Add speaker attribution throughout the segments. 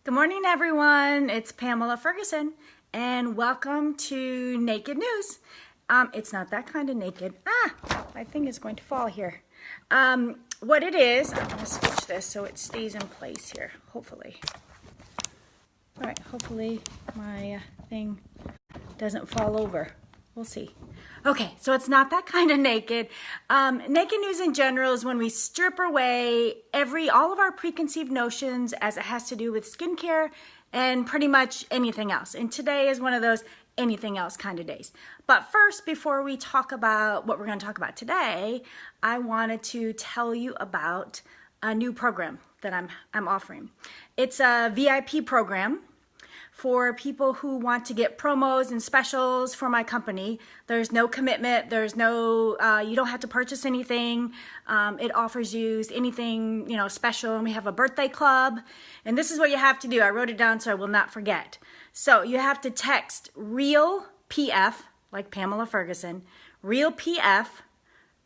Speaker 1: Good morning, everyone. It's Pamela Ferguson, and welcome to Naked News. It's not that kind of naked. I think it's going to fall here. What it is, I'm going to switch this so it stays in place here, hopefully. All right, hopefully my thing doesn't fall over. We'll see. Okay, so it's not that kind of naked. Naked news in general is when we strip away all of our preconceived notions as it has to do with skincare and pretty much anything else. And today is one of those anything else kind of days. But first, before we talk about what we're going to talk about today, I wanted to tell you about a new program that I'm offering. It's a VIP program for people who want to get promos and specials for my company. There's no commitment. There's no, you don't have to purchase anything. It offers you anything, special. And we have a birthday club. And this is what you have to do. I wrote it down so I will not forget. So you have to text REAL PF, like Pamela Ferguson, REAL PF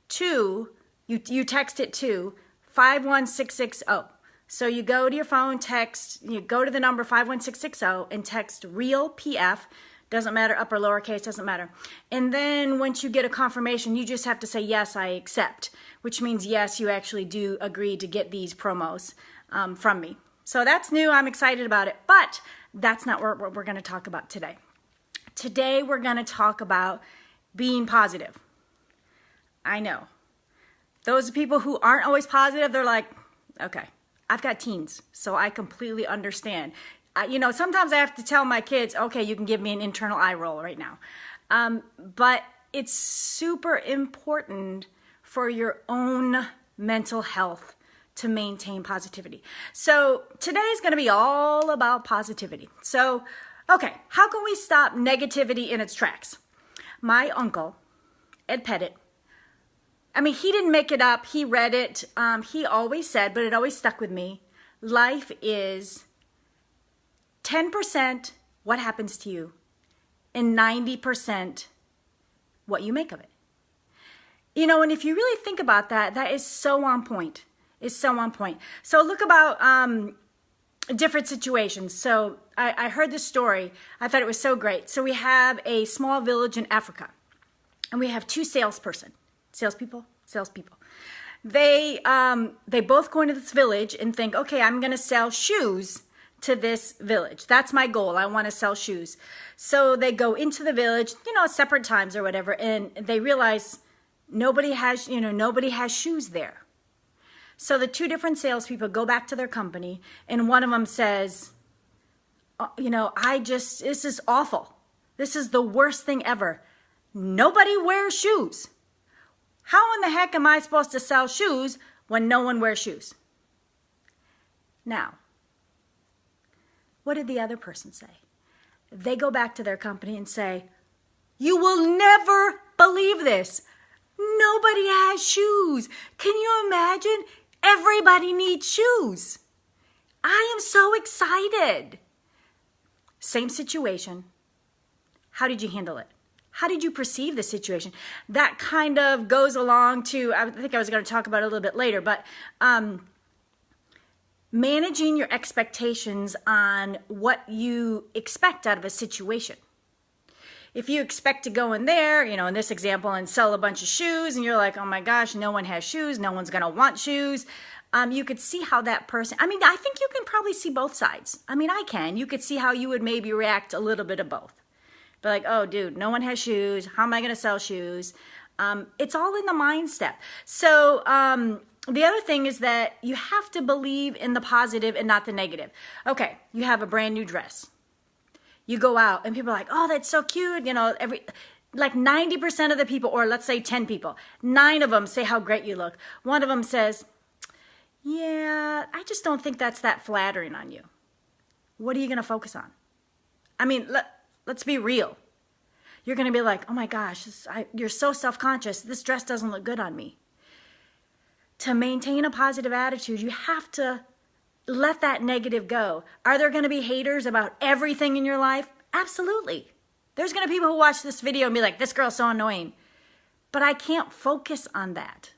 Speaker 1: to, you text it to 51660. So you go to your phone, you go to the number 51660 and text REAL PF, doesn't matter, upper, lowercase, doesn't matter. And then once you get a confirmation, you just have to say, yes, I accept, which means yes, you actually do agree to get these promos from me. So that's new, I'm excited about it, but that's not what we're gonna talk about today. Today we're gonna talk about being positive. I know. Those people who aren't always positive, they're like, okay. I've got teens, so I completely understand. Sometimes I have to tell my kids, okay, you can give me an internal eye roll right now. But it's super important for your own mental health to maintain positivity. So today is going to be all about positivity. So, okay, how can we stop negativity in its tracks? My uncle, Ed Pettit, he didn't make it up. He read it. He always said, but it always stuck with me, life is 10% what happens to you and 90% what you make of it. And if you really think about that, that is so on point. It's so on point. So look about different situations. So I heard this story. I thought it was so great. So we have a small village in Africa, and we have two salespeople. They both go into this village and think, okay, I'm going to sell shoes to this village. That's my goal. I want to sell shoes. So they go into the village, separate times or whatever, and they realize nobody has shoes there. So the two different salespeople go back to their company, and one of them says, this is awful. This is the worst thing ever. Nobody wears shoes. How in the heck am I supposed to sell shoes when no one wears shoes? Now, what did the other person say? They go back to their company and say, you will never believe this. Nobody has shoes. Can you imagine? Everybody needs shoes. I am so excited. Same situation. How did you handle it? How did you perceive the situation? That kind of goes along to, I think I was going to talk about it a little bit later, but managing your expectations on what you expect out of a situation. If you expect to go in there, in this example, and sell a bunch of shoes, and you're like, oh my gosh, no one has shoes, no one's going to want shoes, you could see how that person, I think you can probably see both sides. I can. You could see how you would maybe react a little bit of both. But like, oh, dude, no one has shoes. How am I going to sell shoes? It's all in the mind step. So the other thing is that you have to believe in the positive and not the negative. Okay, you have a brand new dress. You go out and people are like, oh, that's so cute. 90% of the people, or let's say 10 people, 9 of them say how great you look. One of them says, yeah, I just don't think that's that flattering on you. What are you going to focus on? Let's be real. You're going to be like, oh my gosh, you're so self-conscious. This dress doesn't look good on me. To maintain a positive attitude, you have to let that negative go. Are there going to be haters about everything in your life? Absolutely. There's going to be people who watch this video and be like, this girl's so annoying. But I can't focus on that.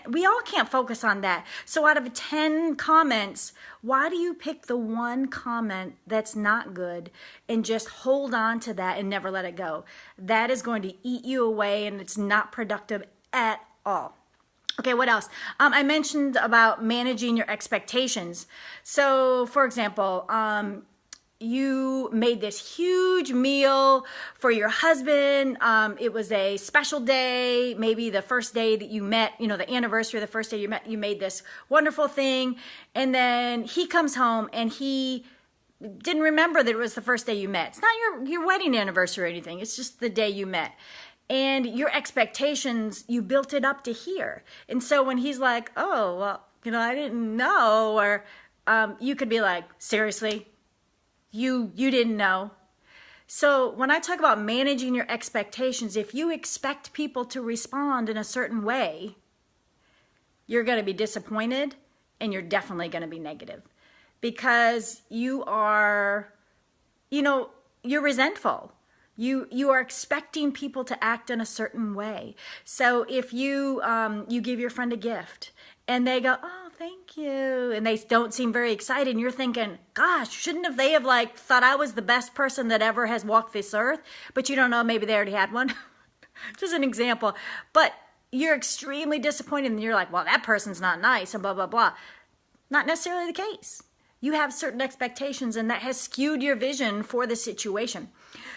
Speaker 1: We all can't focus on that. So out of 10 comments, why do you pick the one comment that's not good and just hold on to that and never let it go? That is going to eat you away, and it's not productive at all. Okay, what else? I mentioned about managing your expectations. So, for example, you made this huge meal for your husband. It was a special day, maybe the first day that you met, the anniversary of the first day you met, you made this wonderful thing. And then he comes home and he didn't remember that it was the first day you met. It's not your wedding anniversary or anything. It's just the day you met. And your expectations, you built it up to here. And so when he's like, oh, well, I didn't know, or you could be like, seriously? You didn't know? So when I talk about managing your expectations, if you expect people to respond in a certain way, you're going to be disappointed, and you're definitely going to be negative, because you are, you're resentful. You are expecting people to act in a certain way. So if you give your friend a gift and they go, oh, thank you, and they don't seem very excited, and you're thinking, gosh, shouldn't they have thought I was the best person that ever has walked this earth? But you don't know, maybe they already had one. Just an example. But you're extremely disappointed, and you're like, well, that person's not nice, and blah, blah, blah. Not necessarily the case. You have certain expectations, and that has skewed your vision for the situation.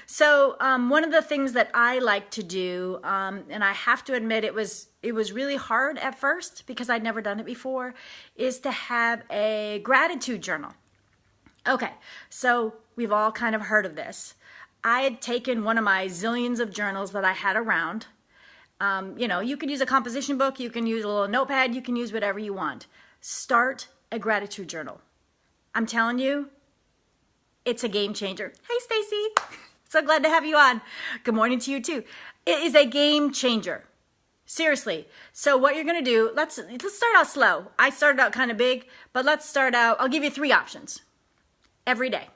Speaker 1: So one of the things that I like to do, and I have to admit it was really hard at first because I'd never done it before, is to have a gratitude journal. Okay, so we've all kind of heard of this. I had taken one of my zillions of journals that I had around. You can use a composition book, you can use a little notepad, you can use whatever you want. Start a gratitude journal. I'm telling you, it's a game changer. Hey, Stacy. So glad to have you on. Good morning to you too. It is a game changer. Seriously. So what you're going to do, let's start out slow. I started out kind of big, but let's start out, I'll give you 3 options. Every day.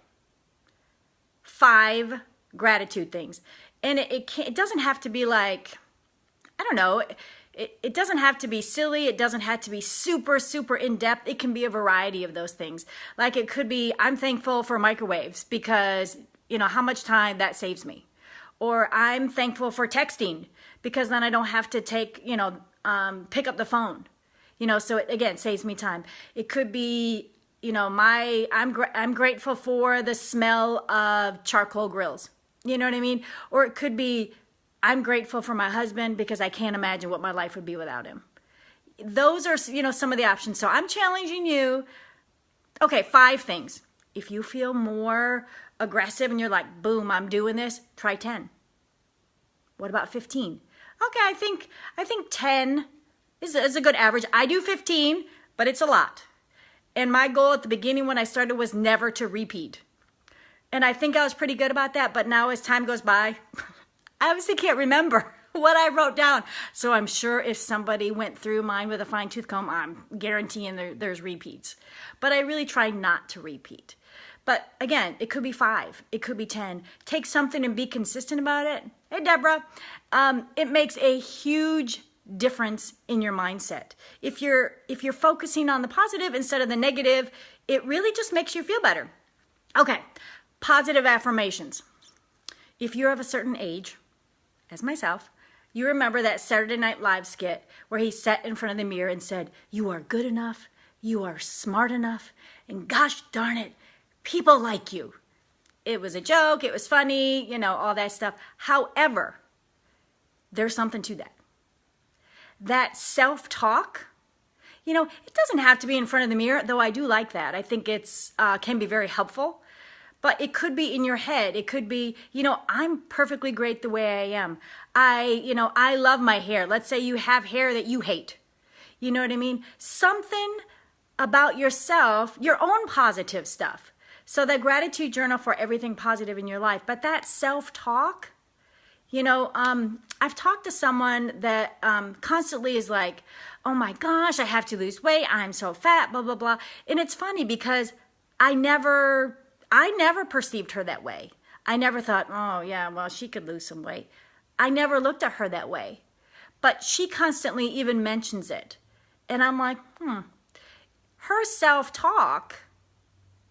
Speaker 1: 5 gratitude things. And it doesn't have to be like, I don't know, it doesn't have to be silly. It doesn't have to be super, super in-depth. It can be a variety of those things. Like it could be, I'm thankful for microwaves because, how much time that saves me. Or I'm thankful for texting because then I don't have to pick up the phone. So it, again, saves me time. It could be, I'm grateful for the smell of charcoal grills. You know what I mean? Or it could be, I'm grateful for my husband because I can't imagine what my life would be without him. Those are, some of the options. So I'm challenging you. Okay, 5 things. If you feel more aggressive and you're like, boom, I'm doing this, try 10. What about 15? Okay, I think 10 is a good average. I do 15, but it's a lot. And my goal at the beginning when I started was never to repeat. And I think I was pretty good about that, but now as time goes by, I obviously can't remember what I wrote down. So I'm sure if somebody went through mine with a fine tooth comb, I'm guaranteeing there's repeats. But I really try not to repeat. But again, it could be 5. It could be 10. Take something and be consistent about it. Hey, Deborah. It makes a huge difference in your mindset. If you're focusing on the positive instead of the negative, it really just makes you feel better. Okay, positive affirmations. If you're of a certain age, as myself, you remember that Saturday Night Live skit where he sat in front of the mirror and said, you are good enough, you are smart enough, and gosh darn it, people like you. It was a joke, it was funny, all that stuff. However, there's something to that. That self-talk, it doesn't have to be in front of the mirror, though I do like that. I think it's can be very helpful. But it could be in your head. It could be, I'm perfectly great the way I am. I love my hair. Let's say you have hair that you hate. You know what I mean? Something about yourself, your own positive stuff. So the gratitude journal for everything positive in your life. But that self-talk, I've talked to someone that constantly is like, oh my gosh, I have to lose weight. I'm so fat, blah, blah, blah. And it's funny because I never perceived her that way. I never thought, oh yeah, well, she could lose some weight. I never looked at her that way. but she constantly even mentions it. And I'm like, her self-talk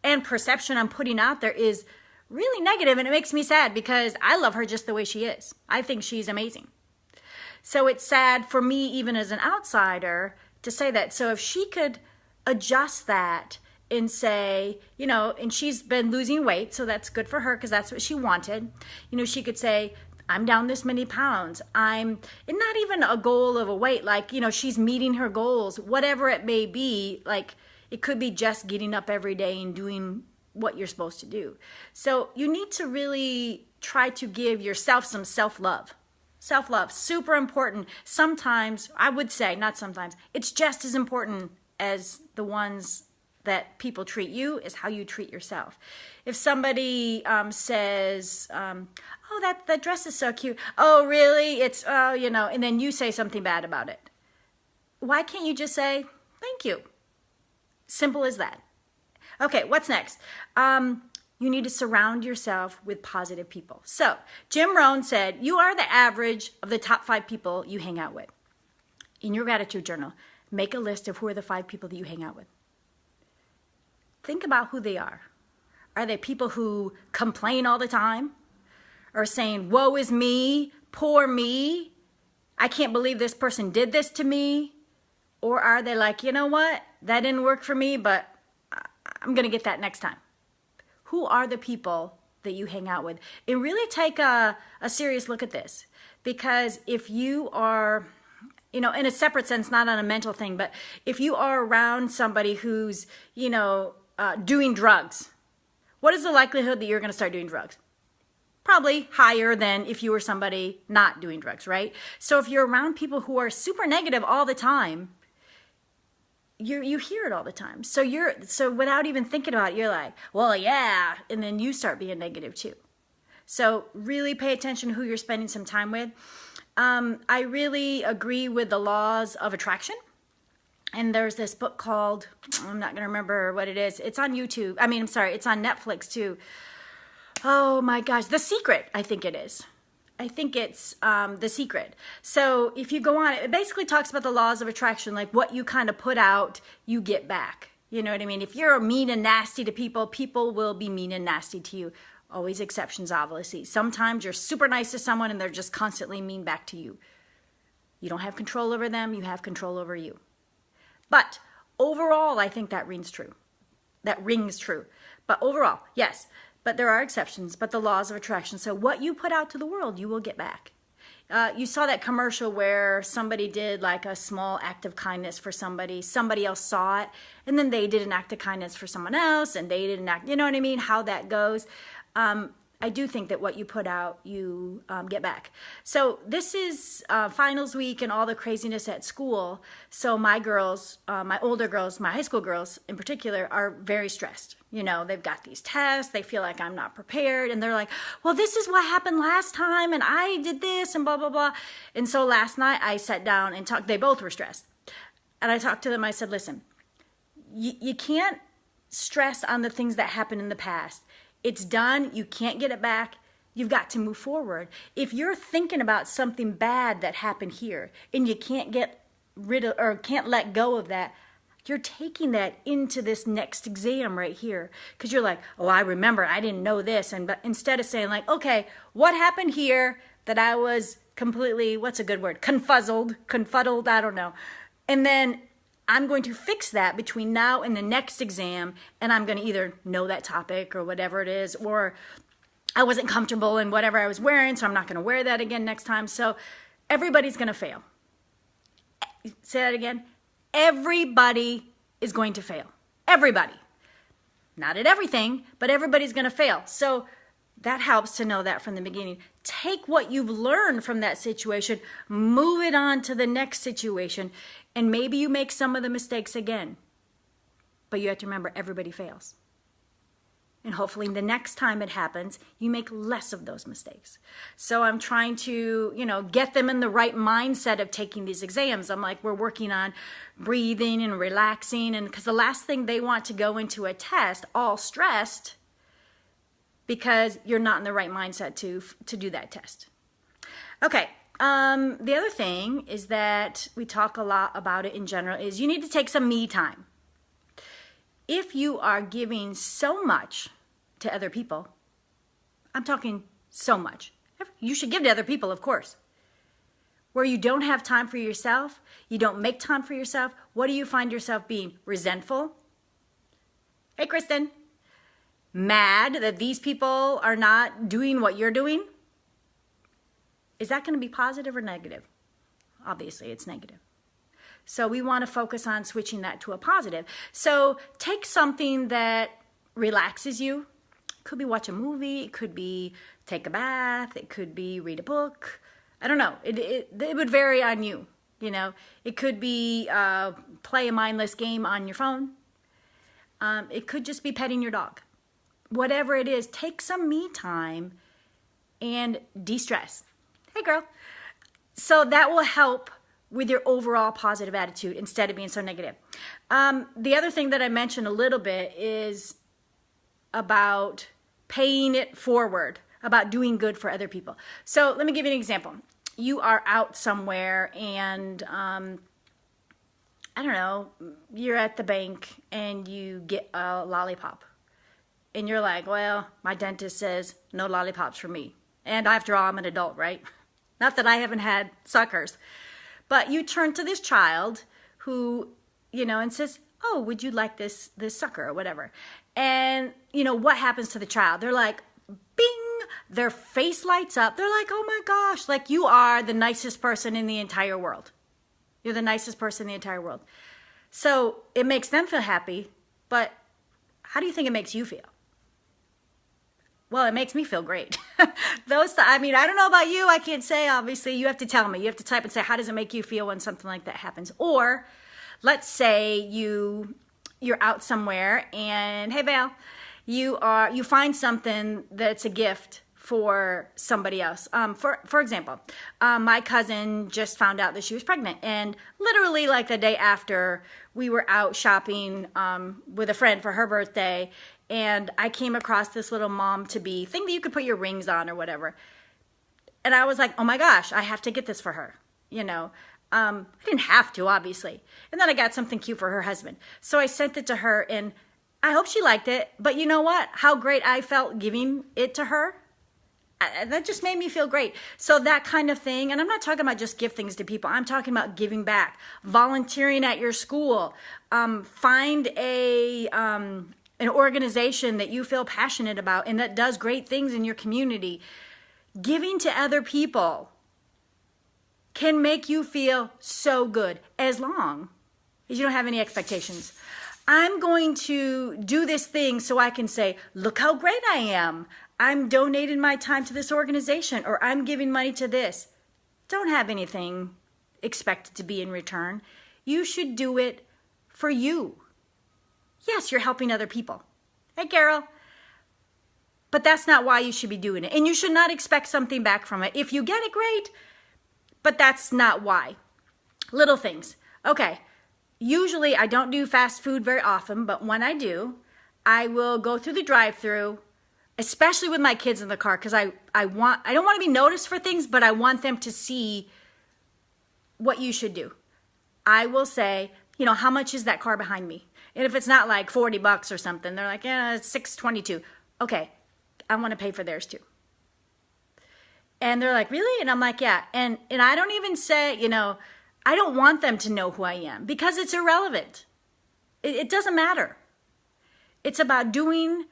Speaker 1: and perception I'm putting out there is really negative, and it makes me sad because I love her just the way she is. I think she's amazing. So it's sad for me, even as an outsider, to say that. So if she could adjust that and say, and she's been losing weight, so that's good for her because that's what she wanted. She could say, I'm down this many pounds. And not even a goal of a weight, like, she's meeting her goals, whatever it may be. Like, it could be just getting up every day and doing what you're supposed to do. So you need to really try to give yourself some self-love. Self-love, super important. Sometimes, I would say, not sometimes, it's just as important as the ones that people treat you is how you treat yourself. If somebody says, oh, that dress is so cute. Oh, really? And then you say something bad about it. Why can't you just say, thank you? Simple as that. Okay, what's next? You need to surround yourself with positive people. So, Jim Rohn said, you are the average of the top 5 people you hang out with. In your gratitude journal, make a list of who are the 5 people that you hang out with. Think about who they are. Are they people who complain all the time? Or saying, woe is me, poor me, I can't believe this person did this to me? Or are they like, you know what, that didn't work for me, but I'm going to get that next time? Who are the people that you hang out with? And really take a serious look at this. Because if you are, in a separate sense, not on a mental thing, but if you are around somebody who's, doing drugs, what is the likelihood that you're going to start doing drugs? Probably higher than if you were somebody not doing drugs, right? So if you're around people who are super negative all the time, you hear it all the time. So without even thinking about it, you're like, well, yeah, and then you start being negative too. So really pay attention to who you're spending some time with. I really agree with the laws of attraction. And there's this book called, I'm not going to remember what it is. It's on YouTube. It's on Netflix too. Oh my gosh, The Secret, I think it is. I think it's The Secret. So if you go on, it basically talks about the laws of attraction, like what you kind of put out, you get back. You know what I mean? If you're mean and nasty to people, people will be mean and nasty to you. Always exceptions, obviously. Sometimes you're super nice to someone and they're just constantly mean back to you. You don't have control over them, you have control over you. But overall, I think that rings true. But overall, yes. But there are exceptions, but the laws of attraction. So what you put out to the world, you will get back. You saw that commercial where somebody did like a small act of kindness for somebody. Somebody else saw it, and then they did an act of kindness for someone else, and they did an act, you know what I mean? How that goes. I do think that what you put out, you get back. So this is finals week and all the craziness at school. So my girls, my older girls, my high school girls in particular, are very stressed. They've got these tests. They feel like I'm not prepared. And they're like, well, this is what happened last time. And I did this and blah, blah, blah. And so last night I sat down and talked. They both were stressed. And I talked to them. I said, listen, you can't stress on the things that happened in the past. It's done. You can't get it back. You've got to move forward. If you're thinking about something bad that happened here and you can't get rid of or can't let go of that, you're taking that into this next exam right here. Because you're like, oh, I remember, I didn't know this. But instead of saying like, okay, what happened here that I was completely, what's a good word? Confuddled, I don't know. And then I'm going to fix that between now and the next exam, and I'm going to either know that topic or whatever it is, or I wasn't comfortable in whatever I was wearing, so I'm not going to wear that again next time. So everybody's going to fail. Say that again. Everybody is going to fail. Everybody. Not at everything, but everybody's going to fail. So that helps to know that from the beginning. Take what you've learned from that situation, move it on to the next situation, and maybe you make some of the mistakes again. But you have to remember, everybody fails. And hopefully the next time it happens, you make less of those mistakes. So I'm trying to, get them in the right mindset of taking these exams. I'm like, we're working on breathing and relaxing. And because the last thing they want to go into a test all stressed, because you're not in the right mindset to do that test. Okay, The other thing is that we talk a lot about it in general is you need to take some me time. If you are giving so much to other people, I'm talking so much. You should give to other people, of course. Where you don't have time for yourself, you don't make time for yourself, what do you find yourself being? Resentful? Hey, Kristen. Mad that these people are not doing what you're doing? Is that going to be positive or negative? Obviously, it's negative. So we want to focus on switching that to a positive. So take something that relaxes you. It could be watch a movie. It could be take a bath. It could be read a book. I don't know. It would vary on you. You know, it could be play a mindless game on your phone. It could just be petting your dog. Whatever it is, take some me time and de-stress. Hey, girl. So that will help with your overall positive attitude instead of being so negative. The other thing that I mentioned a little bit is about paying it forward, about doing good for other people. So let me give you an example. You are out somewhere and, I don't know, you're at the bank and you get a lollipop. And you're like, well, my dentist says no lollipops for me. And after all, I'm an adult, right? Not that I haven't had suckers. But you turn to this child who, you know, and says, oh, would you like this sucker or whatever? And, you know, what happens to the child? They're like, bing, their face lights up. They're like, oh my gosh, like you are the nicest person in the entire world. You're the nicest person in the entire world. So it makes them feel happy, but how do you think it makes you feel? Well, it makes me feel great. I mean, I don't know about you. I can't say, obviously. You have to tell me. You have to type and say, how does it make you feel when something like that happens? Or let's say you're out somewhere and, hey, Val, you find something that's a gift for somebody else. For example, my cousin just found out that she was pregnant. And literally like the day after, we were out shopping with a friend for her birthday. And I came across this little mom-to-be thing that you could put your rings on or whatever. And I was like, oh my gosh, I have to get this for her. You know, I didn't have to, obviously. And then I got something cute for her husband. So I sent it to her and I hope she liked it. But you know what? How great I felt giving it to her. That just made me feel great. So that kind of thing, and I'm not talking about just give things to people. I'm talking about giving back, volunteering at your school, find an organization that you feel passionate about and that does great things in your community. Giving to other people can make you feel so good as long as you don't have any expectations. I'm going to do this thing so I can say, look how great I am. I'm donating my time to this organization or I'm giving money to this. Don't have anything expected to be in return. You should do it for you. Yes, you're helping other people. Hey, Carol. But that's not why you should be doing it. And you should not expect something back from it. If you get it, great. But that's not why. Little things. Okay. Usually I don't do fast food very often, but when I do, I will go through the drive-thru, especially with my kids in the car, because I don't want to be noticed for things, but I want them to see what you should do. I will say, you know, how much is that car behind me? And if it's not like $40 or something, they're like, yeah, it's $6.22. Okay, I want to pay for theirs too. And they're like, really? And I'm like, yeah. And I don't even say, you know, I don't want them to know who I am because it's irrelevant. It doesn't matter. It's about doing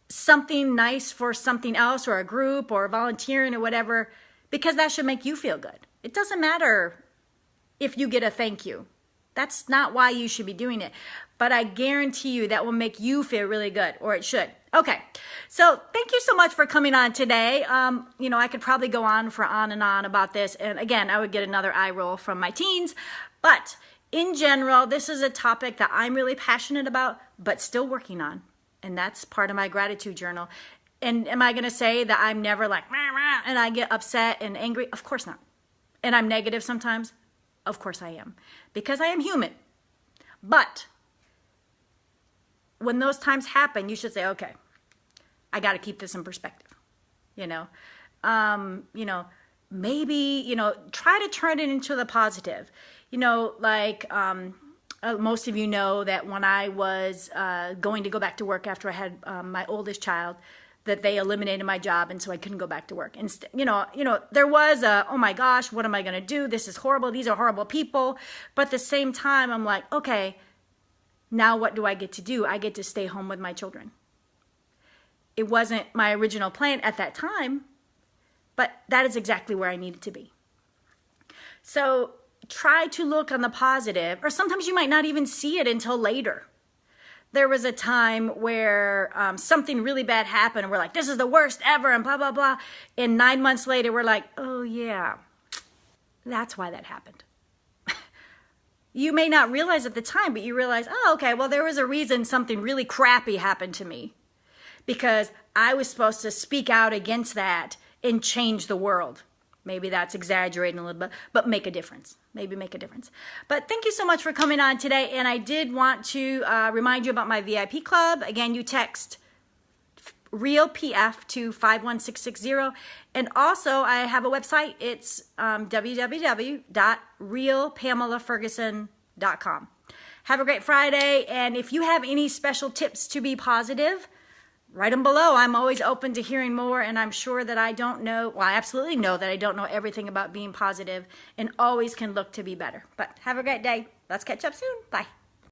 Speaker 1: something nice for something else or a group or volunteering or whatever, because that should make you feel good. It doesn't matter if you get a thank you. That's not why you should be doing it. But I guarantee you that will make you feel really good, or it should. Okay, so thank you so much for coming on today. You know, I could probably go on and on about this. And again, I would get another eye roll from my teens. But in general, this is a topic that I'm really passionate about, but still working on. And that's part of my gratitude journal. And am I going to say that I'm never like, rah, rah, and I get upset and angry? Of course not. And I'm negative sometimes? Of course I am. Because I am human. But when those times happen, you should say, okay, I got to keep this in perspective. You know, maybe, you know, try to turn it into the positive. You know, like most of you know that when I was going to go back to work after I had my oldest child, that they eliminated my job, and so I couldn't go back to work. And you know, there was a, oh my gosh, what am I going to do? This is horrible. These are horrible people. But at the same time, I'm like, okay, now what do I get to do? I get to stay home with my children. It wasn't my original plan at that time, but that is exactly where I needed to be. So try to look on the positive, or sometimes you might not even see it until later. There was a time where something really bad happened, and we're like, this is the worst ever, and blah, blah, blah. And 9 months later, we're like, oh yeah, that's why that happened. You may not realize at the time, but you realize, oh, okay, well, there was a reason something really crappy happened to me, because I was supposed to speak out against that and change the world. Maybe that's exaggerating a little bit, but make a difference. Maybe make a difference. But thank you so much for coming on today. And I did want to remind you about my VIP club. Again, you text REALPF to 51660. And also, I have a website. It's www.realpamelaferguson.com. Have a great Friday. And if you have any special tips to be positive, write them below. I'm always open to hearing more, and I'm sure that I don't know, well, I absolutely know that I don't know everything about being positive, and always can look to be better. But have a great day. Let's catch up soon. Bye.